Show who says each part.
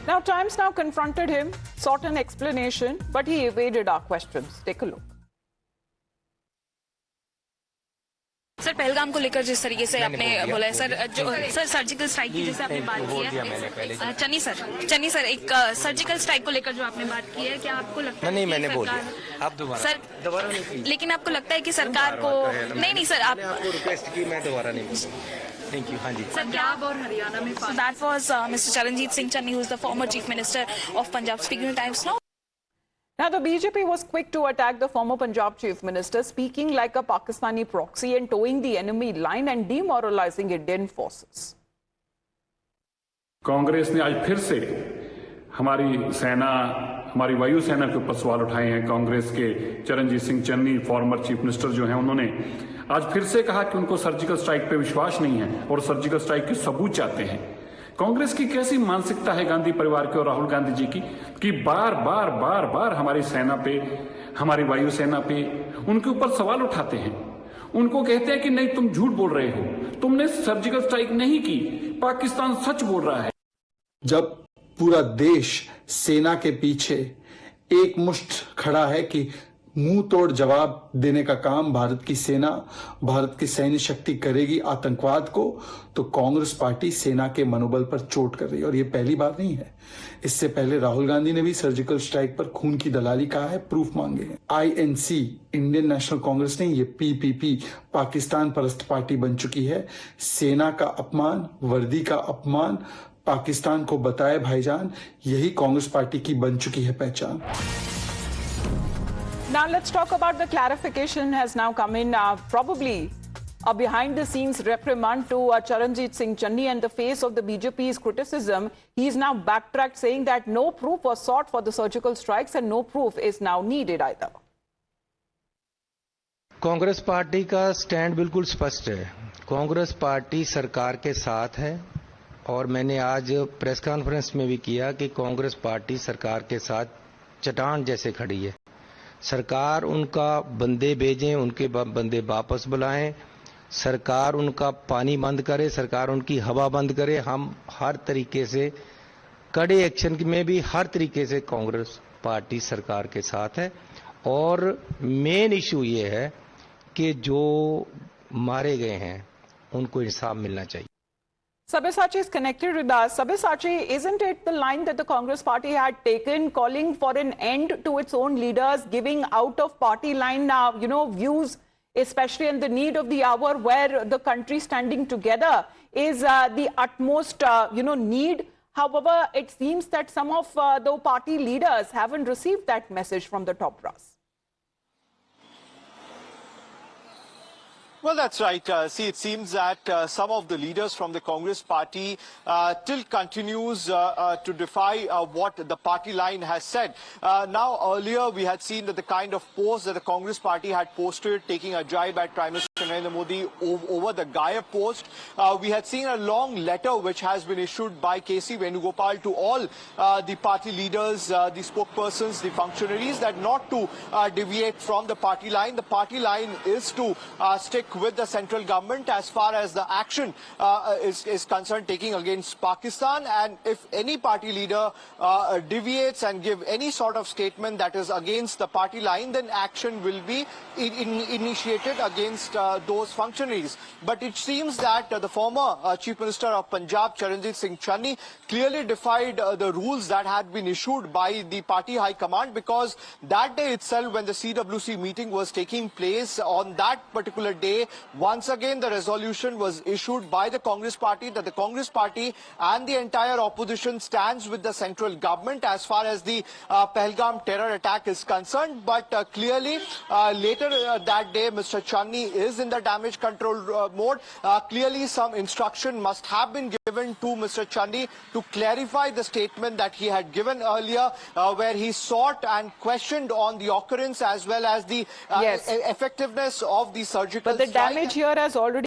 Speaker 1: Now, Times Now confronted him, sought an explanation, but he evaded our questions. Take a look.
Speaker 2: Sir Pahalgam को लेकर जिस तरीके से आपने बोला है सर, जो सर सर्जिकल स्ट्राइक की जैसे आपने बात की है, चन्नी सर एक सर्जिकल स्ट्राइक को लेकर जो आपने बात की है, क्या आपको लगता है?
Speaker 3: नहीं, मैंने बोल दिया, आप दोबारा
Speaker 2: नहीं, लेकिन आपको लगता है कि सरकार को नहीं सर,
Speaker 3: आपको रिक्वेस्ट की, मैं दोबारा नहीं बोलूंगा। Thank you. हाँ जी।
Speaker 2: पंजाब और हरियाणा में that was mister Charanjit Singh Channi, who is the former chief minister of Punjab, speaking two times now.
Speaker 1: Now, the BJP was quick to attack the former Punjab Chief Minister, speaking like a Pakistani proxy and towing the enemy line and demoralizing Indian forces.
Speaker 4: Congress ने आज फिर से हमारी सेना, हमारी वायुसेना के ऊपर सवाल उठाए हैं। कांग्रेस के Charanjit Singh Channi, former chief minister जो हैं, उन्होंने आज फिर से कहा कि उनको सर्जिकल स्ट्राइक पे विश्वास नहीं है और सर्जिकल स्ट्राइक के सबूत चाहते हैं। कांग्रेस की कैसी मानसिकता है गांधी परिवार की और राहुल गांधी जी की कि बार बार हमारी सेना पे, हमारी वायुसेना पे उनके ऊपर सवाल उठाते हैं। उनको कहते हैं कि नहीं, तुम झूठ बोल रहे हो, तुमने सर्जिकल स्ट्राइक नहीं की, पाकिस्तान सच बोल रहा है।
Speaker 5: जब पूरा देश सेना के पीछे एक मुश्त खड़ा है कि मुंह तोड़ जवाब देने का काम भारत की सेना, भारत की सैन्य शक्ति करेगी आतंकवाद को, तो कांग्रेस पार्टी सेना के मनोबल पर चोट कर रही है। और ये पहली बार नहीं है, इससे पहले राहुल गांधी ने भी सर्जिकल स्ट्राइक पर खून की दलाली कहा है, प्रूफ मांगे हैं। आईएनसी, इंडियन नेशनल कांग्रेस नहीं, ये पीपीपी पाकिस्तान परस्त पार्टी बन चुकी है। सेना का अपमान, वर्दी का अपमान पाकिस्तान को बताए भाईजान, यही कांग्रेस पार्टी की बन चुकी है पहचान।
Speaker 1: Now let's talk about the clarification has now come in, probably a behind-the-scenes reprimand to Charanjit Singh Channi, and the face of the BJP's criticism. He's now backtracked, saying that no proof was sought for the surgical strikes and no proof is now needed either.
Speaker 3: Congress party का stand बिल्कुल स्पष्ट है। Congress party सरकार के साथ है और मैंने आज प्रेस कॉन्फ्रेंस में भी किया कि कांग्रेस पार्टी सरकार के साथ चट्टान जैसे खड़ी है। सरकार उनका बंदे भेजें, उनके बंदे वापस बुलाएं, सरकार उनका पानी बंद करे, सरकार उनकी हवा बंद करे। हम हर तरीके से कड़े एक्शन में भी हर तरीके से कांग्रेस पार्टी सरकार के साथ है। और मेन इशू ये है कि जो मारे गए हैं उनको इंसाफ मिलना चाहिए।
Speaker 1: Sabyasachi is connected with us. Sabyasachi, isn't it the line that the Congress party had taken, calling for an end to its own leaders, giving out of party line, views, especially in the need of the hour where the country standing together is the utmost, need? However, it seems that some of the party leaders haven't received that message from the top brass.
Speaker 6: Well, that's right. See, it seems that some of the leaders from the Congress party still continues to defy what the party line has said. Now, earlier we had seen that the kind of post that the Congress party had posted, taking a jibe at Prime Minister Narendra Modi over the Gaia post. We had seen a long letter which has been issued by KC Venugopal to all the party leaders, the spokespersons, the functionaries, that not to deviate from the party line. The party line is to stick with the central government as far as the action is concerned taking against Pakistan, and if any party leader deviates and give any sort of statement that is against the party line, then action will be initiated against those functionaries. But it seems that the former Chief Minister of Punjab, Charanjit Singh Channi, clearly defied the rules that had been issued by the party high command, because that day itself, when the CWC meeting was taking place, on that particular day, once again the resolution was issued by the Congress party that the Congress party and the entire opposition stands with the central government as far as the Pahalgam terror attack is concerned. But clearly later that day, Mr. Channi is in the damage control mode. Clearly some instruction must have been given to Mr. Channi to clarify the statement that he had given earlier, where he sought and questioned on the occurrence as well as the effectiveness of the surgical
Speaker 1: But the damage here has already